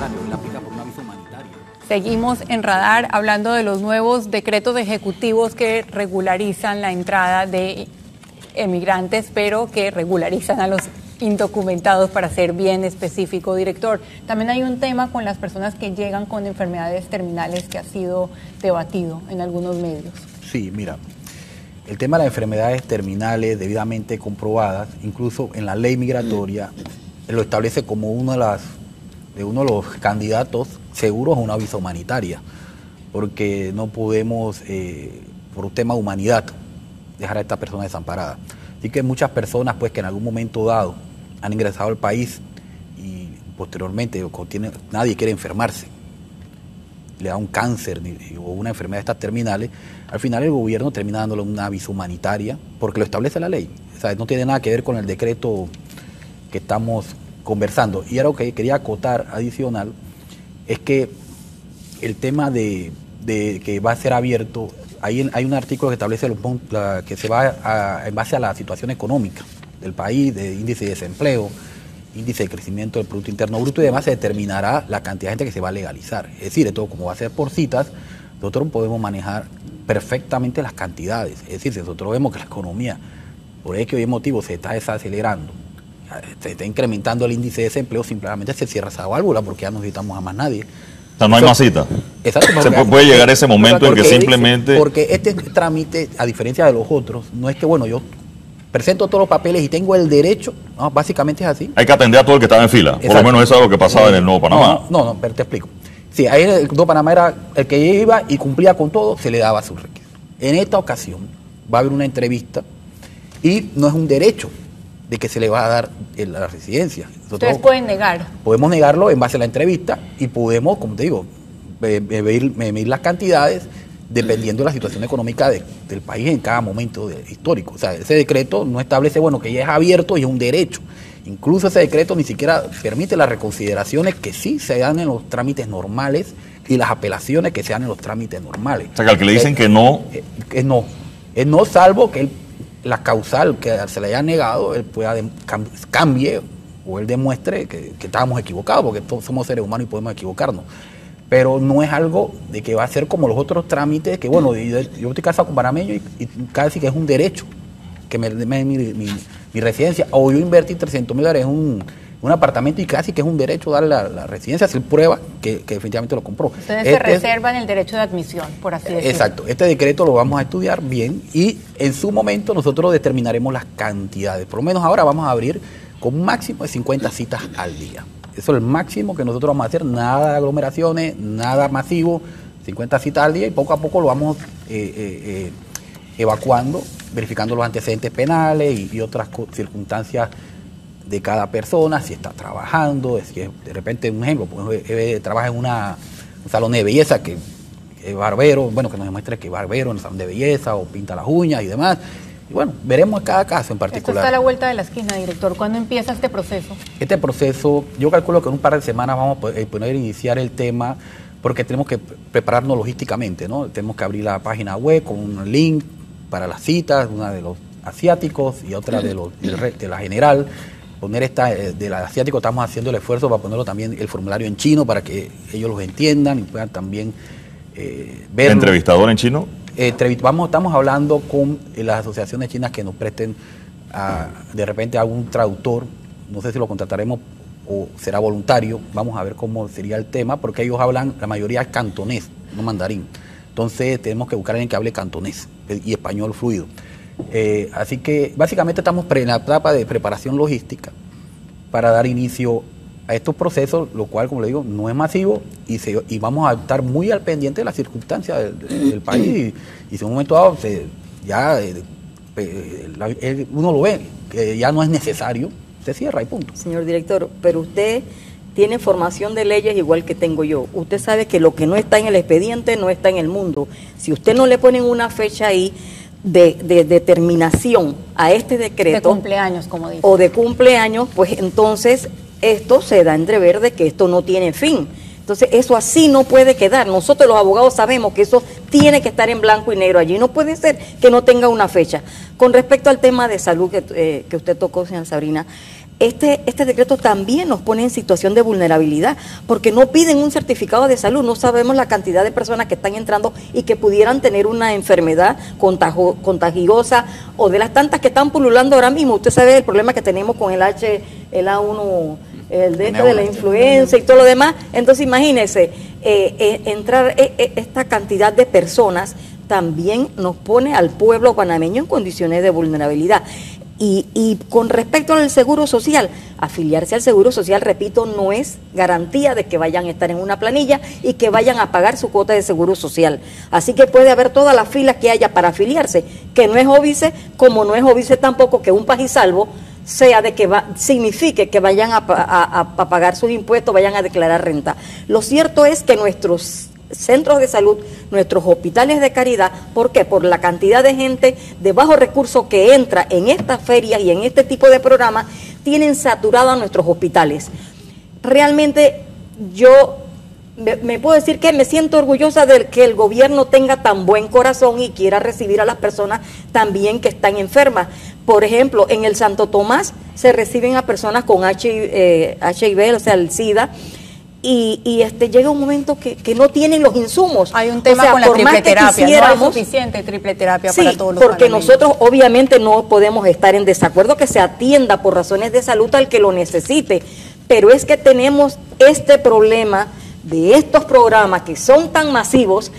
contrario, él aplica por un aviso humanitario. Seguimos en Radar hablando de los nuevos decretos ejecutivos que regularizan la entrada de emigrantes, pero que regularizan a los indocumentados, para ser bien específico, director. También hay un tema con las personas que llegan con enfermedades terminales que ha sido debatido en algunos medios. Sí, mira, el tema de las enfermedades terminales debidamente comprobadas, incluso en la ley migratoria, lo establece como uno de los candidatos seguros a una visa humanitaria, porque no podemos, por un tema de humanidad, dejar a esta persona desamparada. Así que muchas personas, pues, que en algún momento dado han ingresado al país y posteriormente nadie quiere enfermarse, le da un cáncer o una enfermedad de estas terminales, al final el gobierno termina dándole una visa humanitaria porque lo establece la ley. O sea, no tiene nada que ver con el decreto que estamos conversando. Y ahora lo que quería acotar adicional es que el tema de que va a ser abierto, hay un artículo que establece que se va en base a la situación económica del país, de índice de desempleo, índice de crecimiento del Producto Interno Bruto y demás, se determinará la cantidad de gente que se va a legalizar. Es decir, de todo, como va a ser por citas, nosotros podemos manejar perfectamente las cantidades. Es decir, si nosotros vemos que la economía, por X o Y motivo, se está desacelerando, se está incrementando el índice de desempleo, simplemente se cierra esa válvula porque ya no necesitamos a más nadie. O sea, no hay más cita. Exacto. Se puede llegar a ese momento en que simplemente... Porque este trámite, a diferencia de los otros, no es que, bueno, yo presento todos los papeles y tengo el derecho, no, básicamente es así. Hay que atender a todo el que estaba en fila. Exacto. Por lo menos eso es lo que pasaba en el Nuevo Panamá. No, pero te explico. Sí, ahí en el Nuevo Panamá era el que iba y cumplía con todo, se le daba su requisito. En esta ocasión va a haber una entrevista y no es un derecho de que se le va a dar la residencia. Ustedes pueden negar. Podemos negarlo en base a la entrevista y podemos, como te digo, medir las cantidades dependiendo de la situación económica del país en cada momento histórico. O sea, ese decreto no establece, bueno, que ya es abierto y es un derecho. Incluso ese decreto ni siquiera permite las reconsideraciones que sí se dan en los trámites normales y las apelaciones que se dan en los trámites normales. O sea, que al que le dicen que no... Es no, salvo que la causal que se le haya negado, él pueda cambie o él demuestre que estábamos equivocados, porque todos somos seres humanos y podemos equivocarnos. Pero no es algo de que va a ser como los otros trámites, que bueno, yo estoy casado con panameño y casi que es un derecho que me dé mi residencia, o yo invertí $300,000 en un apartamento y casi que es un derecho darle la residencia si él prueba que definitivamente lo compró. Ustedes se reservan el derecho de admisión, por así decirlo. Exacto, este decreto lo vamos a estudiar bien y en su momento nosotros determinaremos las cantidades. Por lo menos ahora vamos a abrir con un máximo de 50 citas al día. Eso es el máximo que nosotros vamos a hacer, nada de aglomeraciones, nada masivo, 50 citas al día y poco a poco lo vamos evacuando, verificando los antecedentes penales y otras circunstancias de cada persona, si está trabajando, si es, de repente, un ejemplo, pues, trabaja en un salón de belleza, que es barbero, bueno, que nos demuestre que es barbero en el salón de belleza o pinta las uñas y demás. Y bueno, veremos cada caso en particular. Esto está a la vuelta de la esquina, director. ¿Cuándo empieza este proceso? Este proceso, yo calculo que en un par de semanas vamos a poder iniciar el tema, porque tenemos que prepararnos logísticamente, ¿no? Tenemos que abrir la página web con un link para las citas, una de los asiáticos y otra de la general. Poner esta del asiático, estamos haciendo el esfuerzo para ponerlo también el formulario en chino para que ellos los entiendan y puedan también ver. ¿Entrevistador en chino? Estamos hablando con las asociaciones chinas que nos presten de repente algún traductor, no sé si lo contrataremos o será voluntario, vamos a ver cómo sería el tema, porque ellos hablan, la mayoría es cantonés, no mandarín. Entonces tenemos que buscar a alguien que hable cantonés y español fluido. Así que básicamente estamos en la etapa de preparación logística para dar inicio a estos procesos, lo cual, como le digo, no es masivo y vamos a estar muy al pendiente de las circunstancias del país y si en un momento dado uno lo ve, que ya no es necesario, se cierra y punto. Señor director, pero usted tiene formación de leyes igual que tengo yo. Usted sabe que lo que no está en el expediente no está en el mundo. Si usted no le ponen una fecha ahí de determinación a este decreto de cumpleaños, como dice, o de cumpleaños, pues entonces esto se da a entrever de que esto no tiene fin. Entonces eso así no puede quedar. Nosotros los abogados sabemos que eso tiene que estar en blanco y negro allí. No puede ser que no tenga una fecha. Con respecto al tema de salud que usted tocó, señora Sabrina, este decreto también nos pone en situación de vulnerabilidad, porque no piden un certificado de salud, no sabemos la cantidad de personas que están entrando y que pudieran tener una enfermedad contagiosa o de las tantas que están pululando ahora mismo. Usted sabe el problema que tenemos con el A1, el de la influenza y todo lo demás. Entonces imagínense, entrar esta cantidad de personas también nos pone al pueblo panameño en condiciones de vulnerabilidad. Y con respecto al seguro social, afiliarse al seguro social, repito, no es garantía de que vayan a estar en una planilla y que vayan a pagar su cuota de seguro social. Así que puede haber todas las filas que haya para afiliarse, que no es óbice, como no es óbice tampoco que un pagisalvo sea de que signifique que vayan a pagar sus impuestos, vayan a declarar renta. Lo cierto es que nuestros centros de salud, nuestros hospitales de caridad, ¿por qué? Por la cantidad de gente de bajo recurso que entra en estas ferias y en este tipo de programas, tienen saturados nuestros hospitales. Realmente yo me puedo decir que me siento orgullosa de que el gobierno tenga tan buen corazón y quiera recibir a las personas también que están enfermas. Por ejemplo, en el Santo Tomás se reciben a personas con HIV, o sea, el SIDA, y llega un momento que no tienen los insumos. Hay un tema con la triple terapia, no hay suficiente triple terapia para todos los porque panameños. Nosotros obviamente no podemos estar en desacuerdo que se atienda por razones de salud al que lo necesite, pero es que tenemos este problema de estos programas que son tan masivos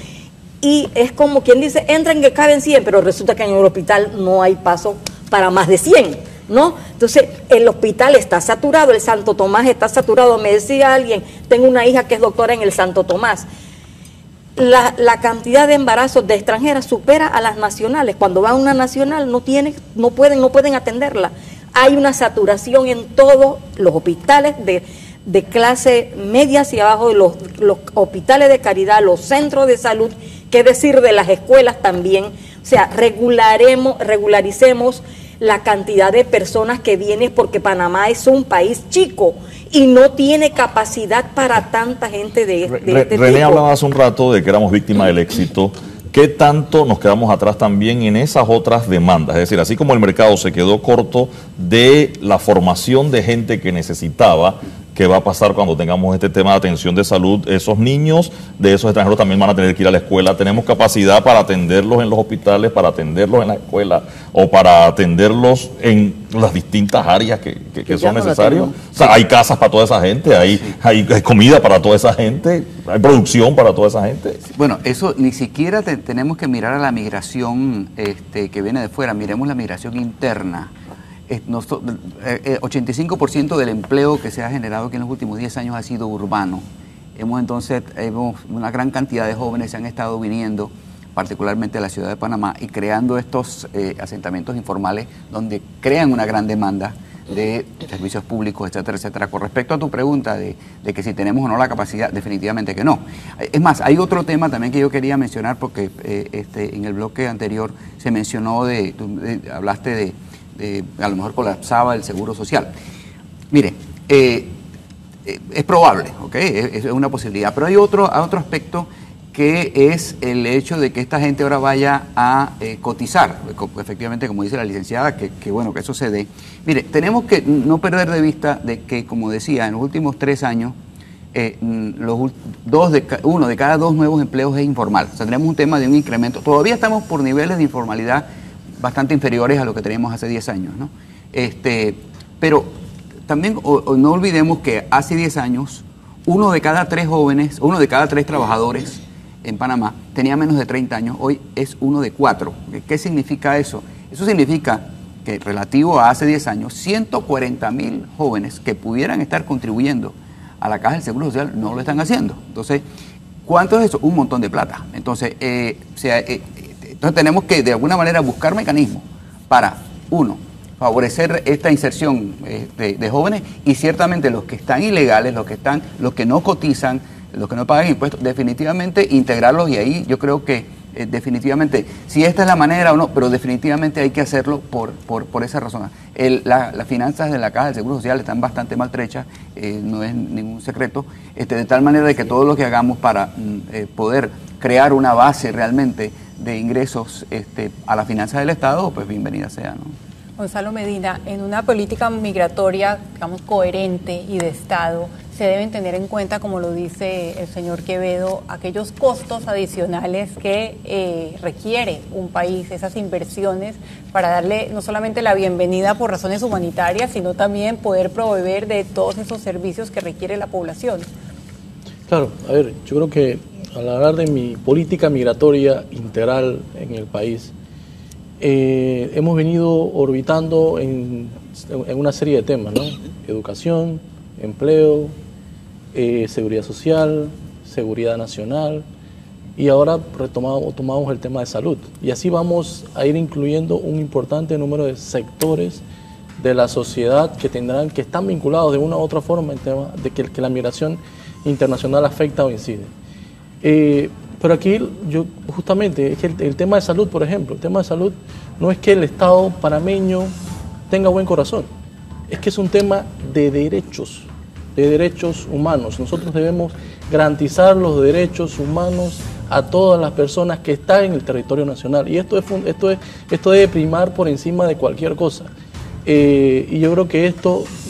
y es como quien dice, entran que caben 100, pero resulta que en el hospital no hay paso para más de 100. ¿No? Entonces, el hospital está saturado, el Santo Tomás está saturado. Me decía alguien, tengo una hija que es doctora en el Santo Tomás. La cantidad de embarazos de extranjeras supera a las nacionales. Cuando va a una nacional no pueden atenderla. Hay una saturación en todos los hospitales de clase media hacia abajo, los hospitales de caridad, los centros de salud, qué decir de las escuelas también. O sea, regularicemos la cantidad de personas que vienen, porque Panamá es un país chico y no tiene capacidad para tanta gente de este tipo. René hablaba hace un rato de que éramos víctimas del éxito. ¿Qué tanto nos quedamos atrás también en esas otras demandas? Es decir, así como el mercado se quedó corto de la formación de gente que necesitaba, ¿qué va a pasar cuando tengamos este tema de atención de salud? Esos niños de esos extranjeros también van a tener que ir a la escuela. ¿Tenemos capacidad para atenderlos en los hospitales, para atenderlos en la escuela o para atenderlos en las distintas áreas que son necesarias? O sea, hay casas para toda esa gente, hay comida para toda esa gente, hay producción para toda esa gente. Bueno, eso ni siquiera tenemos que mirar a la migración que viene de fuera, miremos la migración interna. 85% del empleo que se ha generado aquí en los últimos 10 años ha sido urbano. Entonces, una gran cantidad de jóvenes se han estado viniendo, particularmente a la ciudad de Panamá, y creando estos asentamientos informales donde crean una gran demanda de servicios públicos, etcétera, etcétera. Con respecto a tu pregunta de que si tenemos o no la capacidad, definitivamente que no. Es más, hay otro tema también que yo quería mencionar, porque en el bloque anterior se mencionó hablaste de a lo mejor colapsaba el seguro social. Mire, es probable, ¿ok? Es una posibilidad, pero hay otro aspecto que es el hecho de que esta gente ahora vaya a cotizar, efectivamente, como dice la licenciada, que bueno, que eso se dé. Mire, tenemos que no perder de vista de que, como decía, en los últimos 3 años, uno de cada 2 nuevos empleos es informal. O sea, tenemos un tema de un incremento. Todavía estamos por niveles de informalidad bastante inferiores a lo que teníamos hace 10 años, ¿no? Pero también no olvidemos que hace 10 años, 1 de cada 3 jóvenes, 1 de cada 3 trabajadores en Panamá tenía menos de 30 años, hoy es 1 de 4. ¿Qué significa eso? Eso significa que relativo a hace 10 años, 140,000 jóvenes que pudieran estar contribuyendo a la Caja del Seguro Social no lo están haciendo. Entonces, ¿cuánto es eso? Un montón de plata. Entonces, entonces tenemos que de alguna manera buscar mecanismos para, uno, favorecer esta inserción de jóvenes, y ciertamente los que están ilegales, los que no cotizan, los que no pagan impuestos, definitivamente integrarlos, y ahí yo creo que definitivamente, si esta es la manera o no, pero definitivamente hay que hacerlo por esa razón. Las finanzas de la Caja del Seguro Social están bastante maltrechas, no es ningún secreto, de tal manera de que todo lo que hagamos para poder crear una base realmente de ingresos a la finanza del Estado, pues bienvenida sea, ¿no? Gonzalo Medina, en una política migratoria, digamos, coherente y de Estado, se deben tener en cuenta, como lo dice el señor Quevedo, aquellos costos adicionales que requiere un país, esas inversiones, para darle no solamente la bienvenida por razones humanitarias, sino también poder proveer de todos esos servicios que requiere la población. Claro, a ver, yo creo que al hablar de mi política migratoria integral en el país, hemos venido orbitando en una serie de temas, ¿no? Educación, empleo, seguridad social, seguridad nacional, y ahora tomamos el tema de salud. Y así vamos a ir incluyendo un importante número de sectores de la sociedad que están vinculados de una u otra forma en tema de que la migración internacional afecta o incide. Pero aquí justamente es el tema de salud, por ejemplo, el tema de salud no es que el Estado panameño tenga buen corazón, es que es un tema de derechos humanos. Nosotros debemos garantizar los derechos humanos a todas las personas que están en el territorio nacional, y esto debe primar por encima de cualquier cosa. Y yo creo que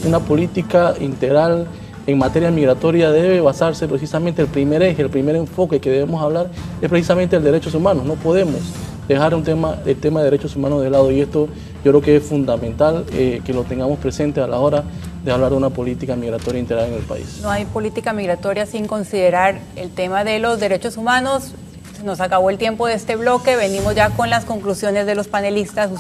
una política integral en materia migratoria debe basarse precisamente, el primer eje, el primer enfoque que debemos hablar es precisamente el derechos humanos. No podemos dejar el tema de derechos humanos de lado, y esto yo creo que es fundamental que lo tengamos presente a la hora de hablar de una política migratoria integral en el país. No hay política migratoria sin considerar el tema de los derechos humanos. Nos acabó el tiempo de este bloque, venimos ya con las conclusiones de los panelistas.